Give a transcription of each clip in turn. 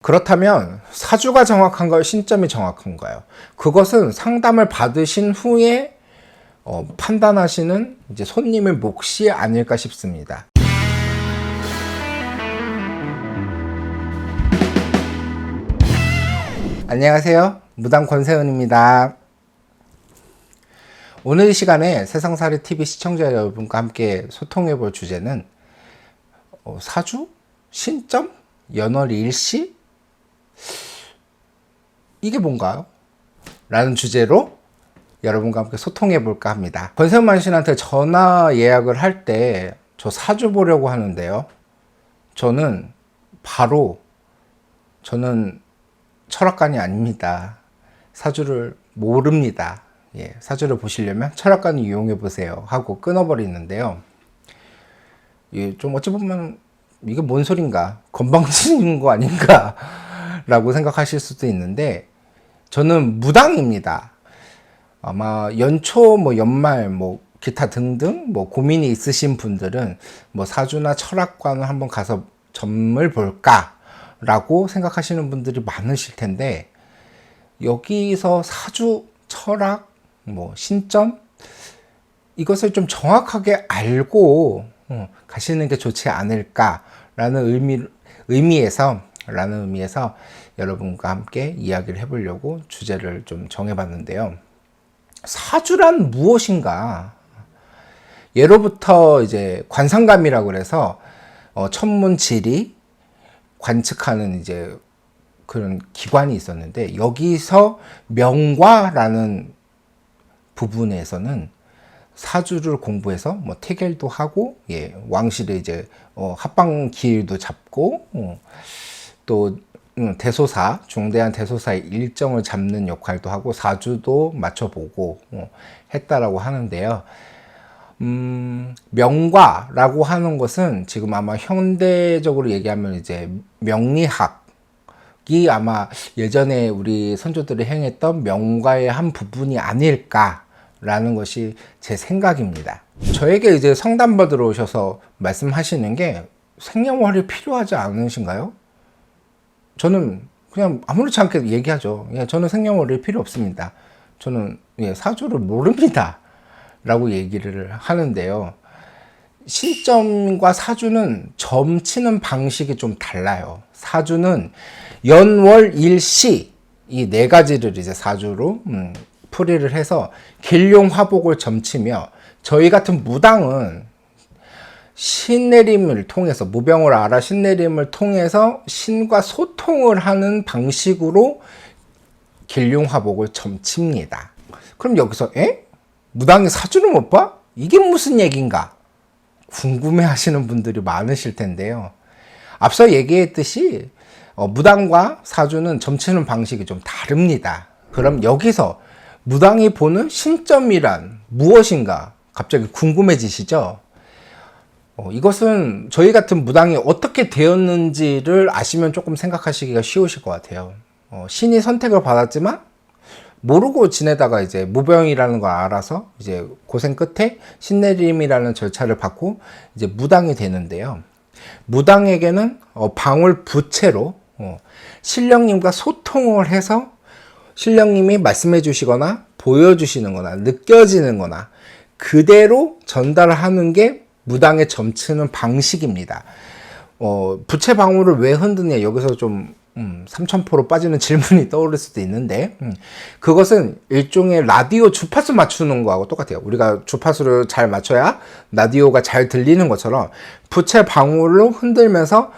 그렇다면 사주가 정확한가요? 신점이 정확한가요? 그것은 상담을 받으신 후에 판단하시는 이제 손님의 몫이 아닐까 싶습니다. 안녕하세요. 무당 권세은입니다. 오늘 이 시간에 세상살이TV 시청자 여러분과 함께 소통해 볼 주제는 사주? 신점? 연월일시? 이게 뭔가요? 라는 주제로 여러분과 함께 소통해 볼까 합니다. 권세만 씨한테 전화 예약을 할 때 저 사주 보려고 하는데요. 저는 철학관이 아닙니다. 사주를 모릅니다. 사주를 보시려면 철학관을 이용해 보세요 하고 끊어버리는데요. 좀 어찌 보면 이게 뭔 소린가, 건방지는 거 아닌가 라고 생각하실 수도 있는데, 저는 무당입니다. 아마 연초, 연말, 기타 등등 고민이 있으신 분들은 사주나 철학관을 한번 가서 점을 볼까 라고 생각하시는 분들이 많으실 텐데, 여기서 사주, 철학, 신점, 이것을 좀 정확하게 알고 가시는 게 좋지 않을까라는 의미에서 여러분과 함께 이야기를 해보려고 주제를 좀 정해봤는데요. 사주란 무엇인가? 예로부터 이제 관상감이라고 그래서 천문지리 관측하는 이제 그런 기관이 있었는데, 여기서 명과라는 부분에서는 사주를 공부해서 태결도 하고, 왕실의 이제 합방 기일도 잡고, 또 대소사, 중대한 대소사의 일정을 잡는 역할도 하고 사주도 맞춰보고 했다라고 하는데요. 명과라고 하는 것은 지금 아마 현대적으로 얘기하면 이제 명리학이 아마 예전에 우리 선조들이 행했던 명과의 한 부분이 아닐까라는 것이 제 생각입니다. 저에게 이제 상담받으러 오셔서 말씀하시는 게 생년월일 필요하지 않으신가요? 저는 그냥 아무렇지 않게 얘기하죠. 저는 생년월일 필요 없습니다. 저는 사주를 모릅니다 라고 얘기를 하는데요. 신점과 사주는 점치는 방식이 좀 달라요. 사주는 연월일시, 이 네 가지를 이제 사주로 풀이를 해서 길룡화복을 점치며, 저희 같은 무당은 신내림을 통해서, 무병을 알아 신내림을 통해서 신과 소통을 하는 방식으로 길룡화복을 점칩니다. 그럼 여기서 무당이 사주를 못 봐? 이게 무슨 얘기인가? 궁금해 하시는 분들이 많으실 텐데요. 앞서 얘기했듯이 무당과 사주는 점치는 방식이 좀 다릅니다. 그럼 여기서 무당이 보는 신점이란 무엇인가? 갑자기 궁금해지시죠? 이것은 저희 같은 무당이 어떻게 되었는지를 아시면 조금 생각하시기가 쉬우실 것 같아요. 신이 선택을 받았지만 모르고 지내다가 이제 무병이라는 걸 알아서 이제 고생 끝에 신내림이라는 절차를 받고 이제 무당이 되는데요. 무당에게는 방울 부채로 신령님과 소통을 해서 신령님이 말씀해 주시거나 보여주시는 거나 느껴지는 거나 그대로 전달하는 게 무당의 점치는 방식입니다. 부채 방울을 왜 흔드냐, 여기서 좀 삼천포로 빠지는 질문이 떠오를 수도 있는데, 그것은 일종의 라디오 주파수 맞추는 거하고 똑같아요. 우리가 주파수를 잘 맞춰야 라디오가 잘 들리는 것처럼 부채 방울로 흔들면서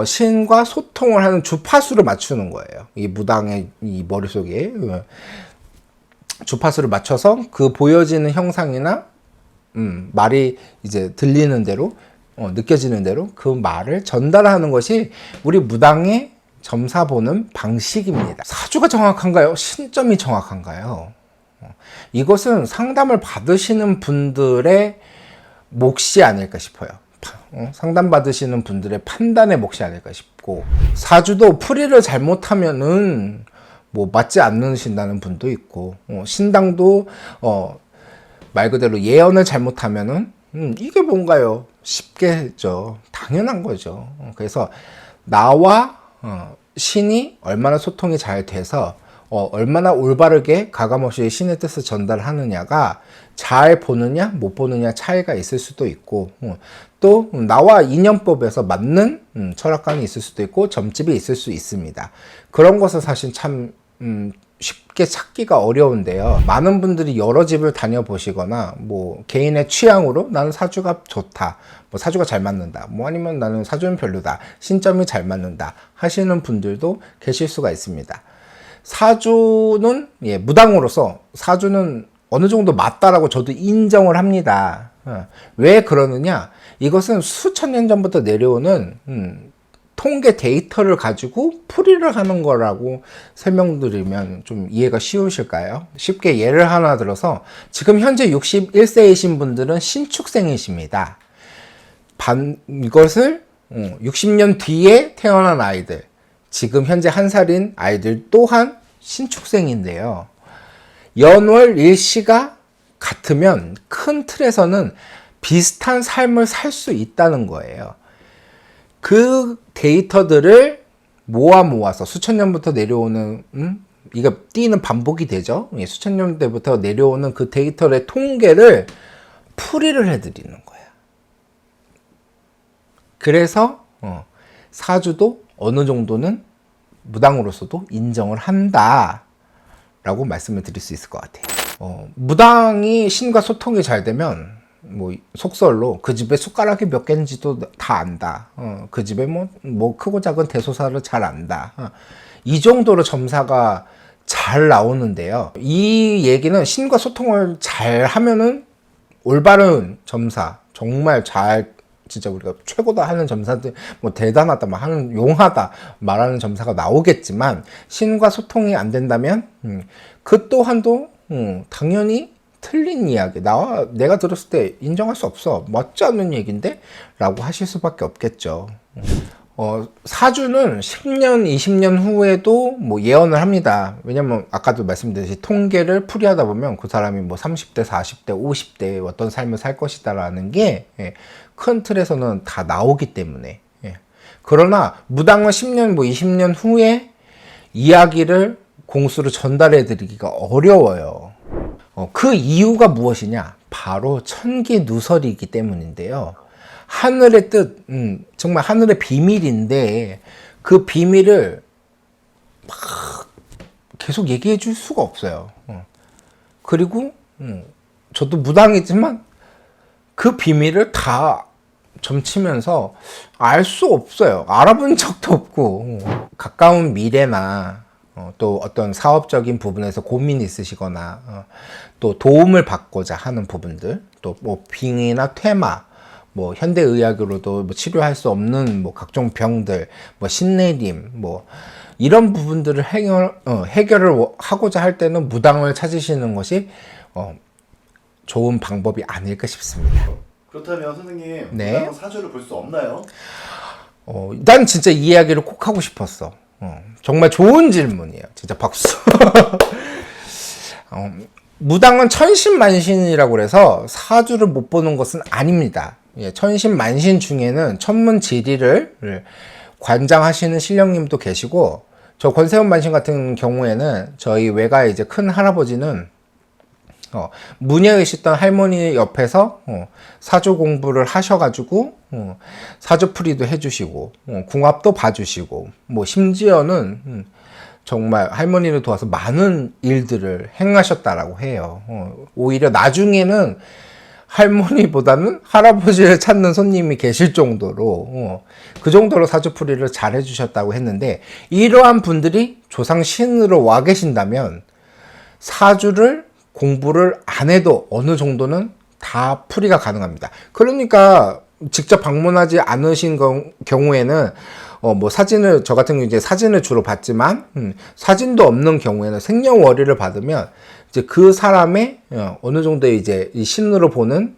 신과 소통을 하는 주파수를 맞추는 거예요. 이 무당의 이 머릿속에 주파수를 맞춰서 그 보여지는 형상이나 말이 이제 들리는 대로, 느껴지는 대로 그 말을 전달하는 것이 우리 무당의 점사 보는 방식입니다. 사주가 정확한가요? 신점이 정확한가요? 이것은 상담을 받으시는 분들의 몫이 아닐까 싶어요. 상담 받으시는 분들의 판단의 몫이 아닐까 싶고, 사주도 풀이를 잘못하면은 맞지 않으신다는 분도 있고, 신당도 말 그대로 예언을 잘못하면은 이게 뭔가요? 쉽게 했죠. 당연한 거죠. 그래서 나와 신이 얼마나 소통이 잘 돼서 얼마나 올바르게 가감없이 신의 뜻을 전달하느냐가 잘 보느냐 못 보느냐 차이가 있을 수도 있고, 또 나와 인연법에서 맞는 철학관이 있을 수도 있고 점집이 있을 수 있습니다. 그런 것은 사실 참 쉽게 찾기가 어려운데요. 많은 분들이 여러 집을 다녀보시거나 뭐 개인의 취향으로 나는 사주가 좋다, 뭐 사주가 잘 맞는다, 뭐 아니면 나는 사주는 별로다, 신점이 잘 맞는다 하시는 분들도 계실 수가 있습니다. 사주는 무당으로서 사주는 어느 정도 맞다라고 저도 인정을 합니다. 왜 그러느냐? 이것은 수천 년 전부터 내려오는 통계 데이터를 가지고 풀이를 하는 거라고 설명드리면 좀 이해가 쉬우실까요? 쉽게 예를 하나 들어서 지금 현재 61세이신 분들은 신축생이십니다. 이것을 60년 뒤에 태어난 아이들, 지금 현재 1살인 아이들 또한 신축생인데요. 연월 일시가 같으면 큰 틀에서는 비슷한 삶을 살 수 있다는 거예요. 그 데이터들을 모아서 수천 년부터 내려오는 이거 띄는 반복이 되죠. 수천 년 때부터 내려오는 그 데이터의 통계를 풀이를 해드리는 거예요. 그래서 사주도 어느 정도는 무당으로서도 인정을 한다 라고 말씀을 드릴 수 있을 것 같아요. 무당이 신과 소통이 잘 되면 뭐 속설로 그 집에 숟가락이 몇 개인지도 다 안다. 그 집에 뭐 크고 작은 대소사를 잘 안다. 이 정도로 점사가 잘 나오는데요. 이 얘기는 신과 소통을 잘 하면은 올바른 점사, 정말 잘 진짜 우리가 최고다 하는 점사들, 뭐 대단하다, 막 하는 용하다 말하는 점사가 나오겠지만, 신과 소통이 안 된다면 그 또한도 당연히 틀린 이야기, 내가 들었을 때 인정할 수 없어, 맞지 않는 얘기인데? 라고 하실 수밖에 없겠죠. 사주는 10년, 20년 후에도 뭐 예언을 합니다. 왜냐면 아까도 말씀드렸듯이 통계를 풀이하다 보면 그 사람이 뭐 30대, 40대, 50대 어떤 삶을 살 것이다 라는 게 큰 틀에서는 다 나오기 때문에. 그러나 무당은 10년, 뭐 20년 후에 이야기를 공수로 전달해 드리기가 어려워요. 그 이유가 무엇이냐? 바로 천기누설이기 때문인데요. 하늘의 뜻, 정말 하늘의 비밀인데 그 비밀을 막 계속 얘기해 줄 수가 없어요. 그리고 저도 무당이지만 그 비밀을 다 점치면서 알 수 없어요. 알아본 적도 없고. 가까운 미래나 또 어떤 사업적인 부분에서 고민이 있으시거나 또 도움을 받고자 하는 부분들, 또 뭐 빙이나 퇴마, 뭐 현대의학으로도 뭐 치료할 수 없는 뭐 각종 병들, 뭐 신내림, 뭐 이런 부분들을 해결을 하고자 할 때는 무당을 찾으시는 것이 좋은 방법이 아닐까 싶습니다. 그렇다면 선생님, 네. 무당은 사주를 볼 수 없나요? 난 진짜 이 이야기를 꼭 하고 싶었어. 정말 좋은 질문이에요. 진짜 박수. 무당은 천신만신이라고 그래서 사주를 못 보는 것은 아닙니다. 천신만신 중에는 천문지리를 관장하시는 신령님도 계시고, 저 권세훈 만신 같은 경우에는 저희 외가의 이제 큰 할아버지는 문예의 있었던 할머니 옆에서 사주 공부를 하셔가지고 사주풀이도 해주시고 궁합도 봐주시고, 뭐 심지어는 정말 할머니를 도와서 많은 일들을 행하셨다라고 해요. 오히려 나중에는 할머니보다는 할아버지를 찾는 손님이 계실 정도로 그 정도로 사주풀이를 잘 해주셨다고 했는데, 이러한 분들이 조상신으로 와 계신다면 사주를 공부를 안 해도 어느 정도는 다 풀이가 가능합니다. 그러니까 직접 방문하지 않으신 경우에는 뭐 사진을, 저 같은 경우 이제 사진을 주로 받지만 사진도 없는 경우에는 생년월일을 받으면 이제 그 사람의 어느 정도의 이제 이 신으로 보는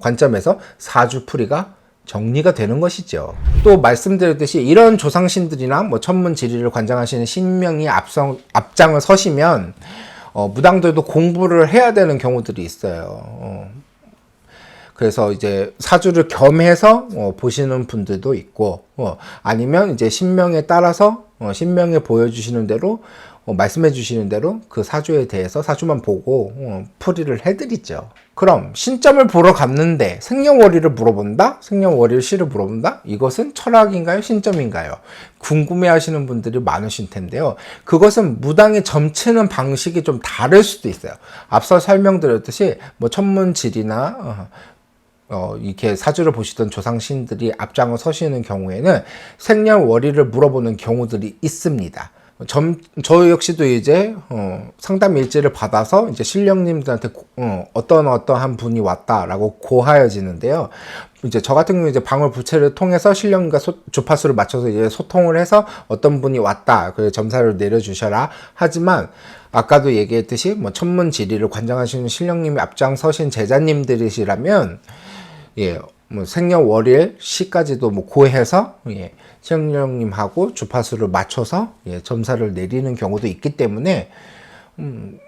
관점에서 사주풀이가 정리가 되는 것이죠. 또 말씀드렸듯이 이런 조상신들이나 뭐 천문지리를 관장하시는 신명이 앞장을 서시면 무당들도 공부를 해야 되는 경우들이 있어요. 그래서 이제 사주를 겸해서 보시는 분들도 있고, 아니면 이제 신명에 따라서 신명에 보여주시는 대로 말씀해 주시는 대로 그 사주에 대해서 사주만 보고 풀이를 해드리죠. 그럼 신점을 보러 갔는데 생년월일을 물어본다? 생년월일 시를 물어본다? 이것은 철학인가요? 신점인가요? 궁금해하시는 분들이 많으실 텐데요. 그것은 무당이 점치는 방식이 좀 다를 수도 있어요. 앞서 설명드렸듯이 뭐 천문지리나 이렇게 사주를 보시던 조상신들이 앞장을 서시는 경우에는 생년월일을 물어보는 경우들이 있습니다. 저 역시도 이제 상담 일지를 받아서 이제 신령님들한테 어떠한 분이 왔다라고 고하여지는데요. 이제 저 같은 경우 이제 방울 부채를 통해서 신령님과 주파수를 맞춰서 이제 소통을 해서 어떤 분이 왔다, 그래서 점사를 내려주셔라. 하지만 아까도 얘기했듯이 뭐 천문지리를 관장하시는 신령님이 앞장서신 제자님들이시라면 뭐 생년월일 시까지도 뭐 고해서 신령님하고 주파수를 맞춰서 점사를 내리는 경우도 있기 때문에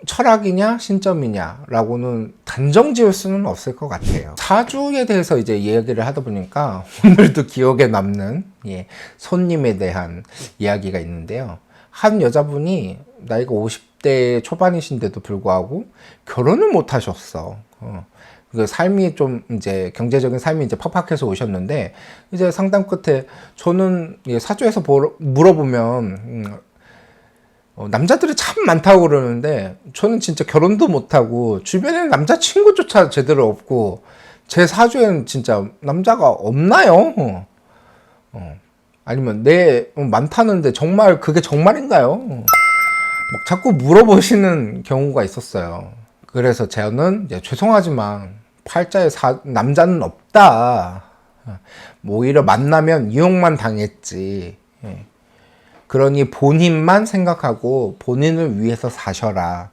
철학이냐 신점이냐라고는 단정 지을 수는 없을 것 같아요. 사주에 대해서 이제 이야기를 하다 보니까 오늘도 기억에 남는 손님에 대한 이야기가 있는데요. 한 여자분이 나이가 50대 초반이신데도 불구하고 결혼을 못 하셨어. 그 삶이 좀 이제 경제적인 삶이 이제 팍팍해서 오셨는데 이제 상담 끝에 저는 사주에서 물어보면 남자들이 참 많다고 그러는데 저는 진짜 결혼도 못하고 주변에 남자친구조차 제대로 없고 제 사주에는 진짜 남자가 없나요? 아니면 많다는데 정말 그게 정말인가요? 막 자꾸 물어보시는 경우가 있었어요. 그래서 저는 이제 죄송하지만 팔자에 남자는 없다. 오히려 만나면 이용만 당했지. 그러니 본인만 생각하고 본인을 위해서 사셔라.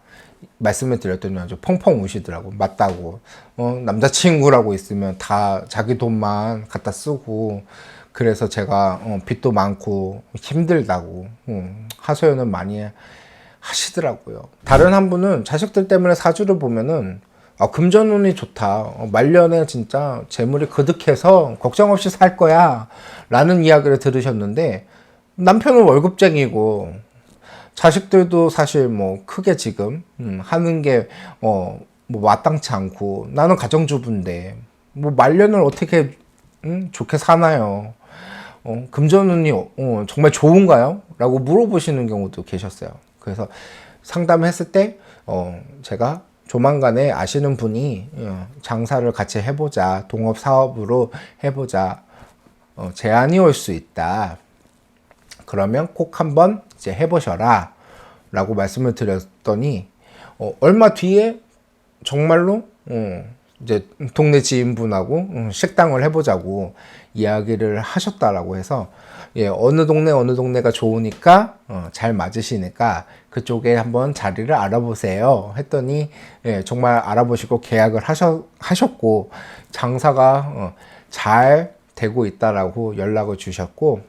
말씀을 드렸더니 아주 펑펑 우시더라고. 맞다고. 남자친구라고 있으면 다 자기 돈만 갖다 쓰고 그래서 제가 빚도 많고 힘들다고 하소연을 많이 하시더라고요. 다른 한 분은 자식들 때문에 사주를 보면은 금전운이 좋다. 말년에 진짜 재물이 그득해서 걱정 없이 살 거야. 라는 이야기를 들으셨는데 남편은 월급쟁이고 자식들도 사실 뭐 크게 지금 하는 게 뭐 마땅치 않고 나는 가정주부인데 뭐 말년을 어떻게 좋게 사나요? 금전운이 정말 좋은가요? 라고 물어보시는 경우도 계셨어요. 그래서 상담했을 때 제가 조만간에 아시는 분이 장사를 같이 해보자, 동업 사업으로 해보자, 제안이 올 수 있다. 그러면 꼭 한번 이제 해보셔라 라고 말씀을 드렸더니 얼마 뒤에 정말로 이제 동네 지인분하고 식당을 해보자고 이야기를 하셨다라고 해서 어느 동네가 좋으니까 잘 맞으시니까 그쪽에 한번 자리를 알아보세요 했더니 정말 알아보시고 계약을 하셨고 장사가 잘 되고 있다라고 연락을 주셨고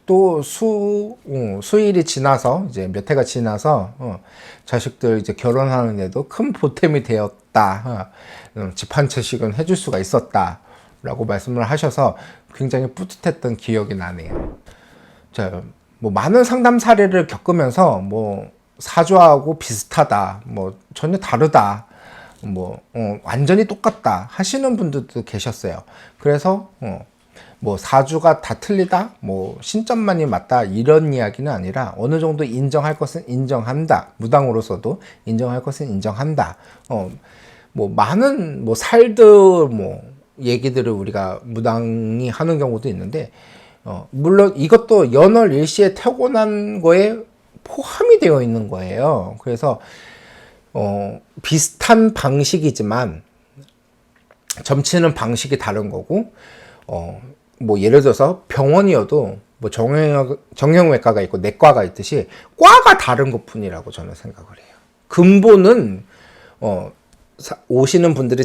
또 수일이 지나서 이제 몇 해가 지나서 자식들 이제 결혼하는데도 큰 보탬이 되었다. 집 한 채씩은 해줄 수가 있었다. 라고 말씀을 하셔서 굉장히 뿌듯했던 기억이 나네요. 자, 뭐 많은 상담 사례를 겪으면서 뭐 사주하고 비슷하다, 뭐 전혀 다르다, 뭐 완전히 똑같다 하시는 분들도 계셨어요. 그래서 뭐 사주가 다 틀리다, 뭐 신점만이 맞다 이런 이야기는 아니라 어느 정도 인정할 것은 인정한다. 무당으로서도 인정할 것은 인정한다. 뭐 많은 뭐 살드 뭐 얘기들을 우리가 무당이 하는 경우도 있는데 물론 이것도 연월 일시에 타고난 거에 포함이 되어 있는 거예요. 그래서 비슷한 방식이지만 점치는 방식이 다른 거고 뭐 예를 들어서 병원이어도 뭐 정형외과가 있고 내과가 있듯이 과가 다른 것뿐이라고 저는 생각을 해요. 근본은 오시는 분들이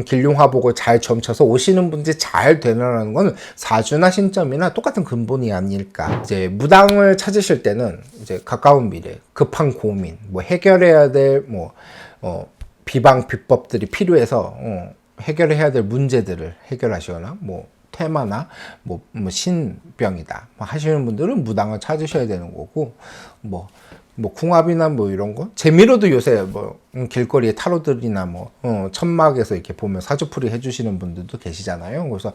길흉화보고 잘 점쳐서 오시는 분들이 잘 되느라는 건 사주나 신점이나 똑같은 근본이 아닐까. 이제 무당을 찾으실 때는 이제 가까운 미래, 급한 고민, 뭐 해결해야 될 비방 비법들이 필요해서 해결해야 될 문제들을 해결하시거나 뭐 테마나 뭐 신병이다 하시는 분들은 무당을 찾으셔야 되는 거고, 뭐 궁합이나 뭐 이런 거 재미로도 요새 뭐 길거리에 타로들이나 뭐 천막에서 이렇게 보면 사주풀이 해주시는 분들도 계시잖아요. 그래서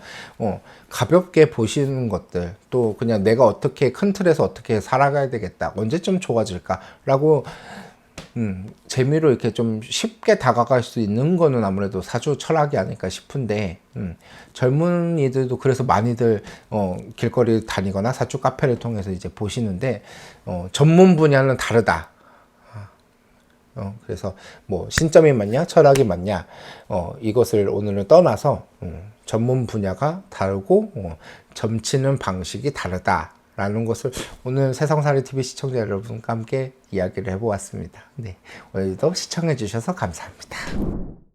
가볍게 보시는 것들, 또 그냥 내가 어떻게 큰 틀에서 어떻게 살아가야 되겠다, 언제쯤 좋아질까라고 재미로 이렇게 좀 쉽게 다가갈 수 있는 거는 아무래도 사주 철학이 아닐까 싶은데, 젊은이들도 그래서 많이들 길거리 다니거나 사주 카페를 통해서 이제 보시는데, 전문 분야는 다르다. 그래서 뭐 신점이 맞냐 철학이 맞냐, 이것을 오늘은 떠나서 전문 분야가 다르고 점치는 방식이 다르다 라는 것을 오늘 세상살이 TV 시청자 여러분과 함께 이야기를 해보았습니다. 네, 오늘도 시청해 주셔서 감사합니다.